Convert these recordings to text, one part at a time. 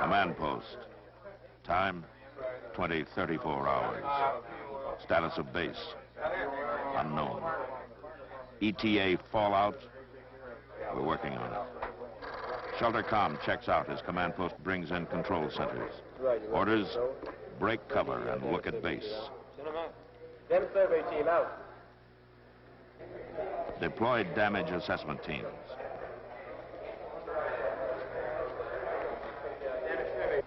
Command post. Time, 20:34 hours. Status of base, unknown. ETA fallout, we're working on it. Shelter comm checks out as command post brings in control centers. Orders, break cover and look at base. Them survey team out. Deploy damage assessment teams.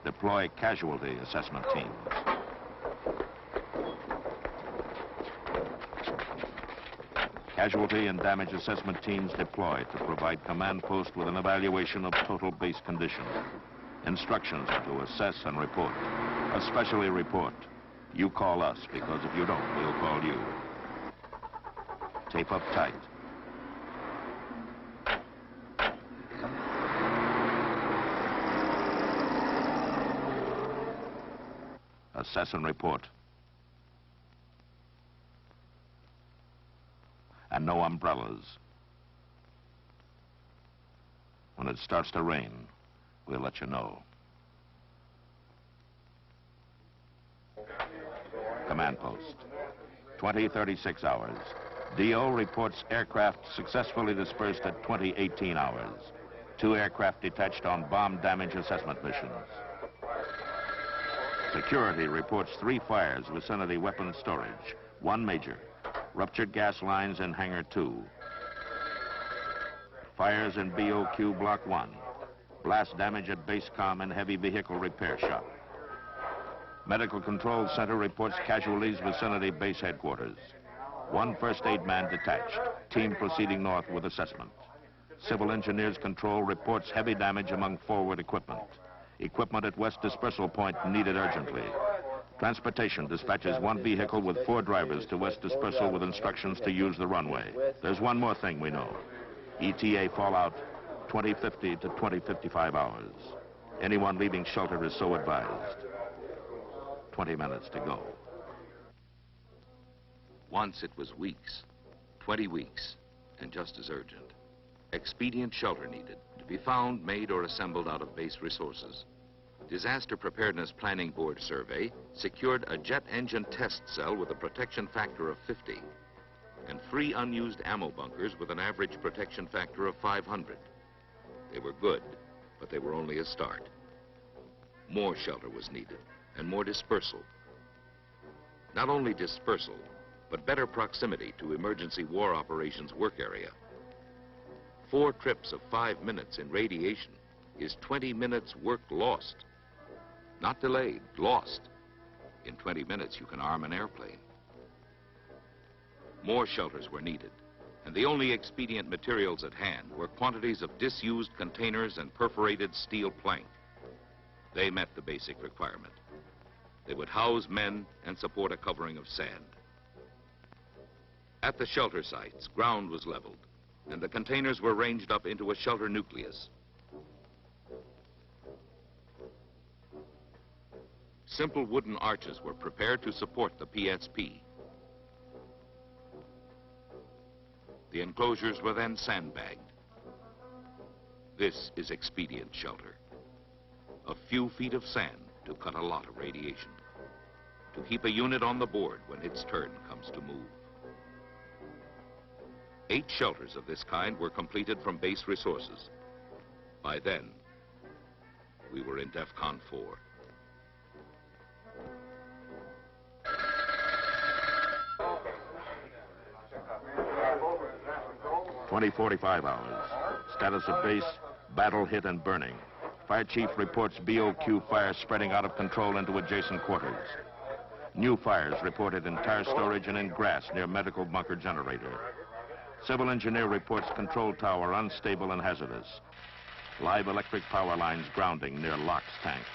Deploy casualty assessment teams. Casualty and damage assessment teams deployed to provide command post with an evaluation of total base condition. Instructions are to assess and report. Especially report. You call us, because if you don't, we'll call you. Tape up tight. Assess and report. And no umbrellas. When it starts to rain, we'll let you know. Command post. 20:36 hours. DO reports aircraft successfully dispersed at 20:18 hours. 2 aircraft detached on bomb damage assessment missions. Security reports 3 fires, vicinity weapons storage. 1 major. Ruptured gas lines in Hangar 2. Fires in BOQ Block 1. Blast damage at base comm and heavy vehicle repair shop. Medical Control Center reports casualties vicinity base headquarters. 1 first aid man detached. Team proceeding north with assessment. Civil Engineers Control reports heavy damage among forward equipment. Equipment at West Dispersal Point needed urgently. Transportation dispatches 1 vehicle with 4 drivers to West Dispersal with instructions to use the runway. There's one more thing we know. ETA fallout, 20:50 to 20:55 hours. Anyone leaving shelter is so advised. 20 minutes to go. Once it was weeks, 20 weeks, and just as urgent. Expedient shelter needed, to be found, made, or assembled out of base resources. Disaster Preparedness Planning Board survey secured a jet engine test cell with a protection factor of 50 and 3 unused ammo bunkers with an average protection factor of 500. They were good, but they were only a start. More shelter was needed and more dispersal. Not only dispersal, but better proximity to emergency war operations work area. 4 trips of 5 minutes in radiation is 20 minutes work lost. Not delayed, lost. In 20 minutes, you can arm an airplane. More shelters were needed, and the only expedient materials at hand were quantities of disused containers and perforated steel plank. They met the basic requirement. They would house men and support a covering of sand. At the shelter sites, ground was leveled, and the containers were ranged up into a shelter nucleus. Simple wooden arches were prepared to support the PSP. The enclosures were then sandbagged. This is expedient shelter. A few feet of sand to cut a lot of radiation. To keep a unit on the board when its turn comes to move. 8 shelters of this kind were completed from base resources. By then, we were in DEFCON 4. (20:45 hours). Status of base, battle hit and burning. Fire chief reports BOQ fire spreading out of control into adjacent quarters. New fires reported in tire storage and in grass near medical bunker generator. Civil engineer reports control tower unstable and hazardous. Live electric power lines grounding near LOX tanks.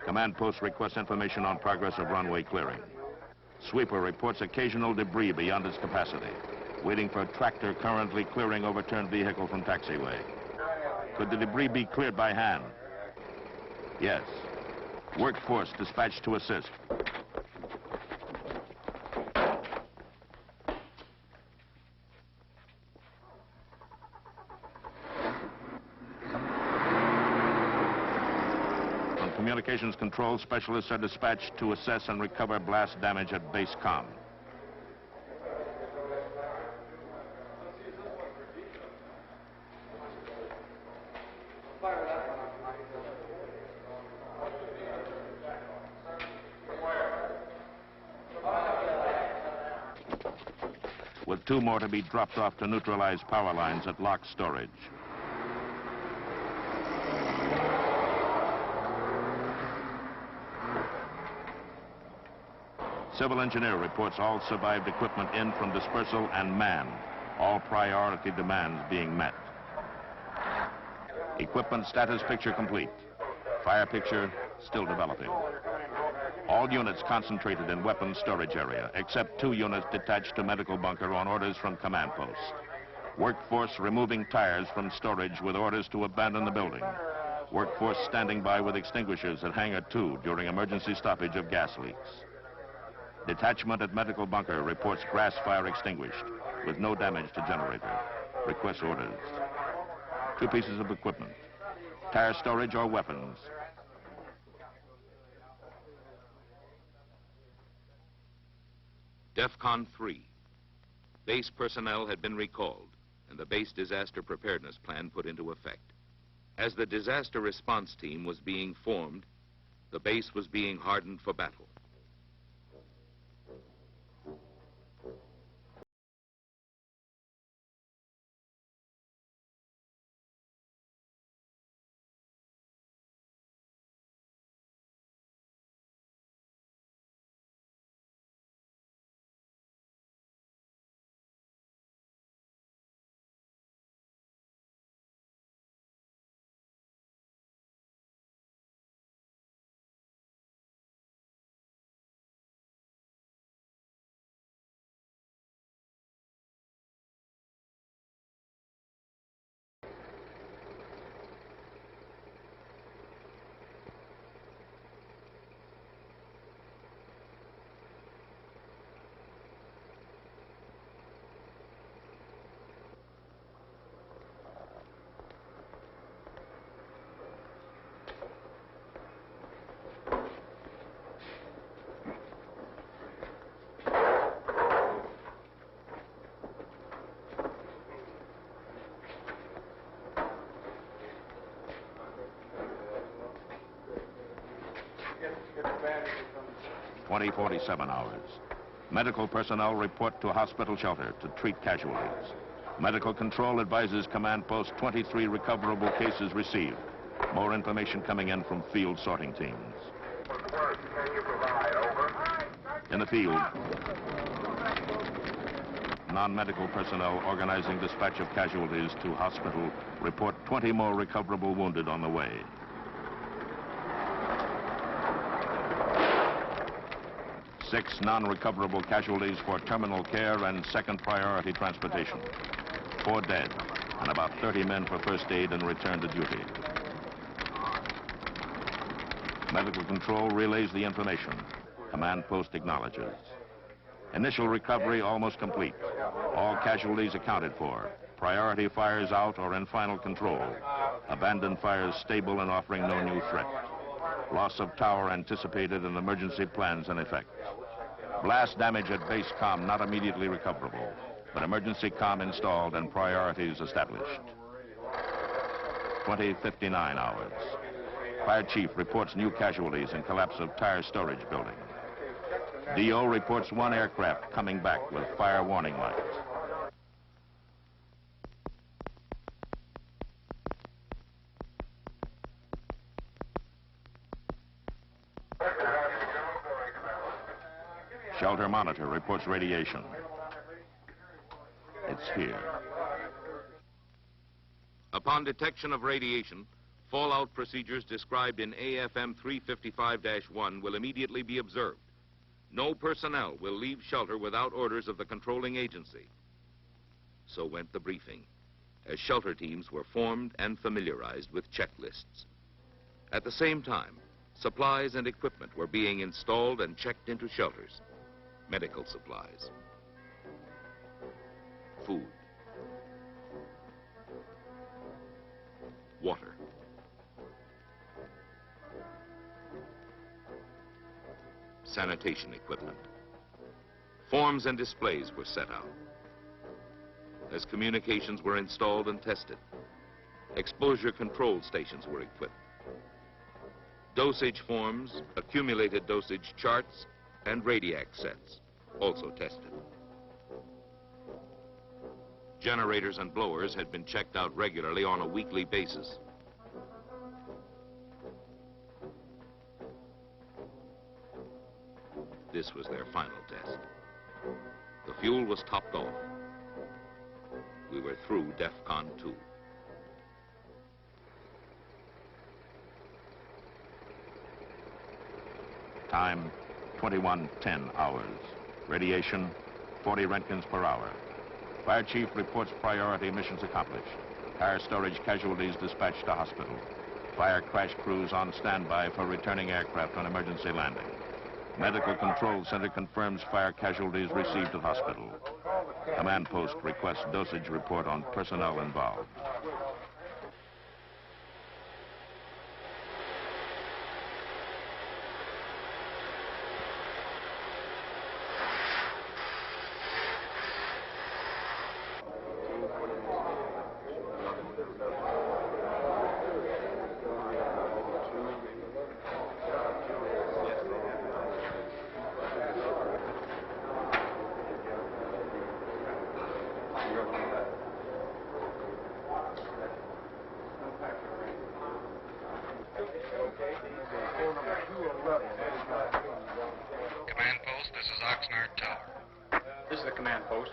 Command post requests information on progress of runway clearing. Sweeper reports occasional debris beyond its capacity. waiting for a tractor currently clearing overturned vehicle from taxiway. Could the debris be cleared by hand? Yes. Workforce dispatched to assist. On communications control, specialists are dispatched to assess and recover blast damage at base comm. With 2 more to be dropped off to neutralize power lines at locked storage. Civil engineer reports all survived equipment in from dispersal and manned. All priority demands being met. Equipment status picture complete. Fire picture still developing. All units concentrated in weapons storage area, except 2 units detached to medical bunker on orders from command post. Workforce removing tires from storage with orders to abandon the building. Workforce standing by with extinguishers at Hangar 2 during emergency stoppage of gas leaks. Detachment at medical bunker reports grass fire extinguished with no damage to generator. Request orders. 2 pieces of equipment. Tire storage or weapons. DEFCON 3. Base personnel had been recalled and the base disaster preparedness plan put into effect. As the disaster response team was being formed, the base was being hardened for battle. Twenty 47 hours. Medical personnel report to hospital shelter to treat casualties. Medical control advises command post 23 recoverable cases received. More information coming in from field sorting teams. In the field, non-medical personnel organizing dispatch of casualties to hospital report 20 more recoverable wounded on the way. Six non-recoverable casualties for terminal care and second priority transportation. 4 dead, and about 30 men for first aid and return to duty. Medical control relays the information. Command post acknowledges. Initial recovery almost complete. All casualties accounted for. Priority fires out or in final control. Abandoned fires stable and offering no new threat. Loss of tower anticipated and emergency plans in effect. Blast damage at base comm not immediately recoverable, but emergency comm installed and priorities established. 20:59 hours. Fire chief reports new casualties in collapse of tire storage building. DO reports 1 aircraft coming back with fire warning lights. Shelter monitor reports radiation. It's here. Upon detection of radiation, fallout procedures described in AFM 355-1 will immediately be observed. No personnel will leave shelter without orders of the controlling agency. So went the briefing, as shelter teams were formed and familiarized with checklists. At the same time, supplies and equipment were being installed and checked into shelters. Medical supplies, food, water, sanitation equipment. Forms and displays were set out. As communications were installed and tested, exposure control stations were equipped. Dosage forms, accumulated dosage charts, and radiac sets also tested. Generators and blowers had been checked out regularly on a weekly basis. This was their final test. The fuel was topped off. We were through DEFCON 2. Time, 21:10 hours. Radiation, 40 Roentgens per hour. Fire chief reports priority missions accomplished. Higher storage casualties dispatched to hospital. Fire crash crews on standby for returning aircraft on emergency landing. Medical Control Center confirms fire casualties received at hospital. Command post requests dosage report on personnel involved. Command post, this is Oxnard Tower. This is the command post.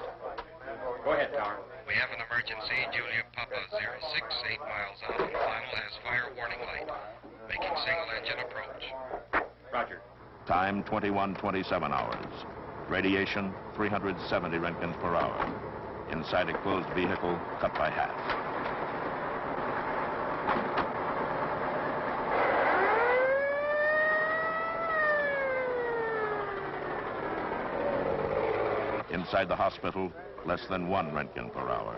Go ahead, Tower. We have an emergency. Julia Papa 06, 8 miles out on final, has fire warning light. Making single engine approach. Roger. Time, 21:27 hours. Radiation, 370 Roentgens per hour. Inside a closed vehicle, cut by half. Inside the hospital, less than 1 Roentgen per hour.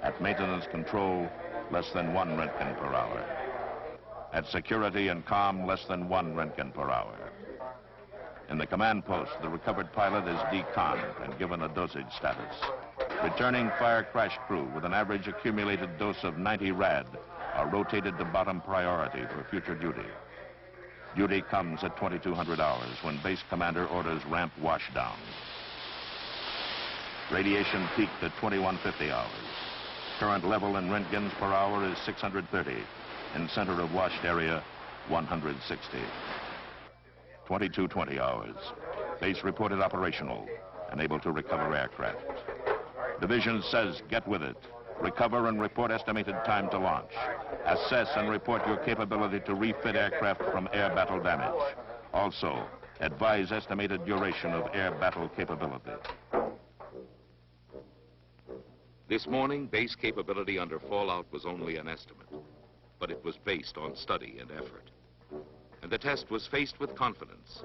At maintenance control, less than 1 Roentgen per hour. At security and comm, less than 1 Roentgen per hour. In the command post, the recovered pilot is deconned and given a dosage status. Returning fire crash crew with an average accumulated dose of 90 rad are rotated to bottom priority for future duty. Duty comes at 2200 hours when base commander orders ramp washdown. Radiation peaked at 2150 hours. Current level in Roentgens per hour is 630. In center of washed area, 160. 2220 hours. Base reported operational and able to recover aircraft. Division says get with it. Recover and report estimated time to launch. Assess and report your capability to refit aircraft from air battle damage. Also, advise estimated duration of air battle capability. This morning, base capability under fallout was only an estimate, but it was based on study and effort. And the test was faced with confidence.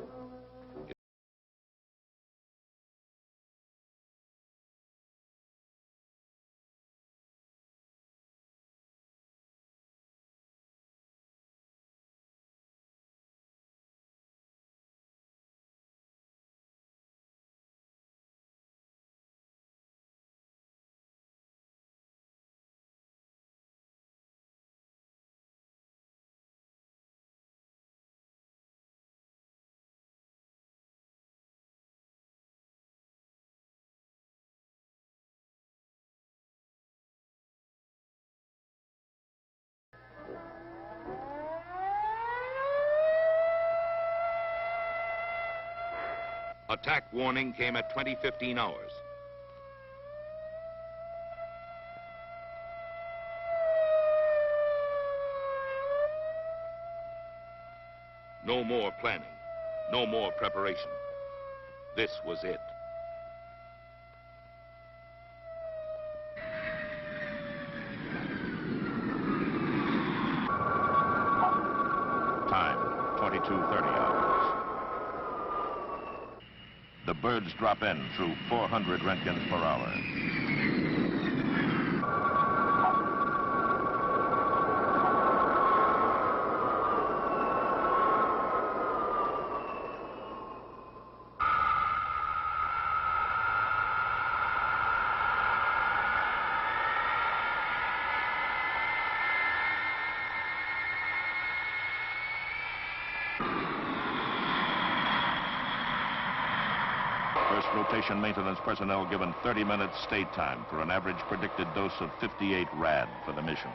Attack warning came at 20:15 hours. No more planning. No more preparation. This was it. Time, 22:30 hours. The birds drop in through 400 Roentgens per hour. First rotation maintenance personnel given 30 minutes stay time for an average predicted dose of 58 rad for the mission.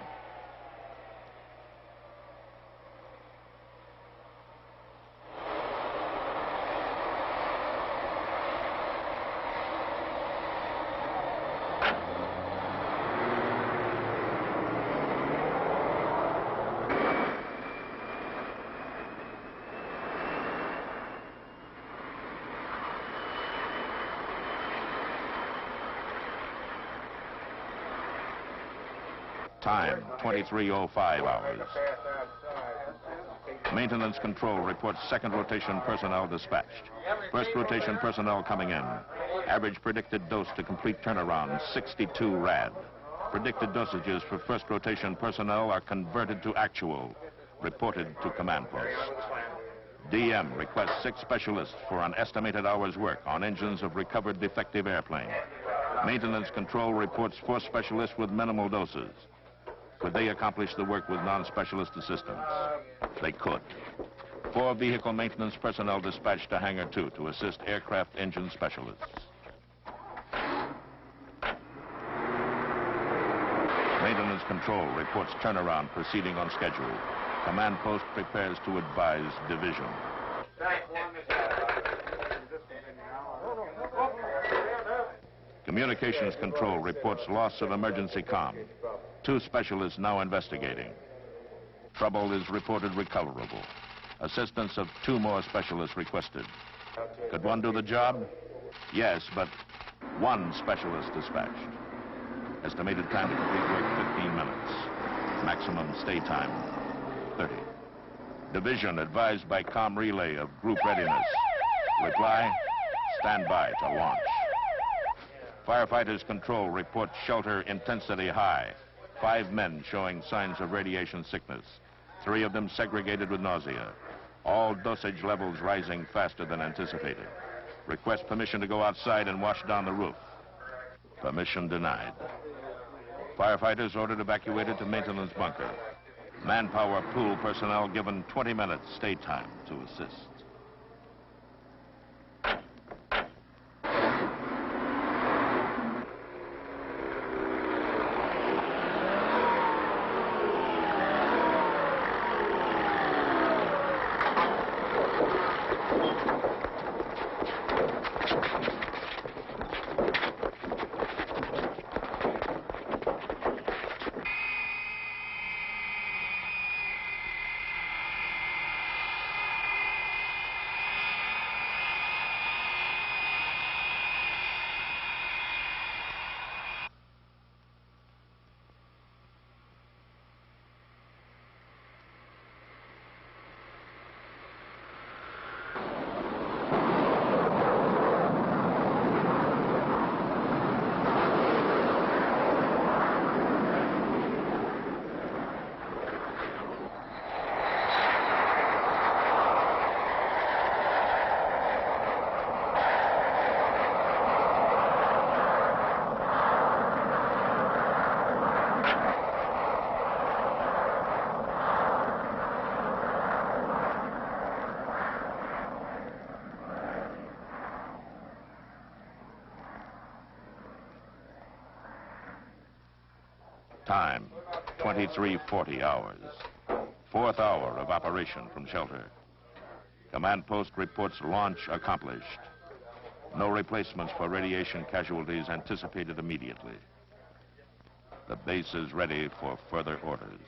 Time, 23:05 hours. Maintenance control reports second rotation personnel dispatched. First rotation personnel coming in. Average predicted dose to complete turnaround, 62 rad. Predicted dosages for first rotation personnel are converted to actual. Reported to command post. DM requests 6 specialists for an estimated hour's work on engines of recovered defective airplane. Maintenance control reports 4 specialists with minimal doses. Could they accomplish the work with non-specialist assistance? They could. 4 vehicle maintenance personnel dispatched to Hangar 2 to assist aircraft engine specialists. Maintenance control reports turnaround proceeding on schedule. Command post prepares to advise division. Communications control reports loss of emergency comm. 2 specialists now investigating. Trouble is reported recoverable. Assistance of 2 more specialists requested. Could one do the job? Yes, but 1 specialist dispatched. Estimated time to complete work, 15 minutes. Maximum stay time, 30. Division advised by comm relay of group readiness. Reply, stand by to launch. Firefighters control reports shelter intensity high. 5 men showing signs of radiation sickness. 3 of them segregated with nausea. All dosage levels rising faster than anticipated. Request permission to go outside and wash down the roof. Permission denied. Firefighters ordered evacuated to maintenance bunker. Manpower pool personnel given 20 minutes stay time to assist. Time, 23:40 hours. 4th hour of operation from shelter. Command post reports launch accomplished. No replacements for radiation casualties anticipated immediately. The base is ready for further orders.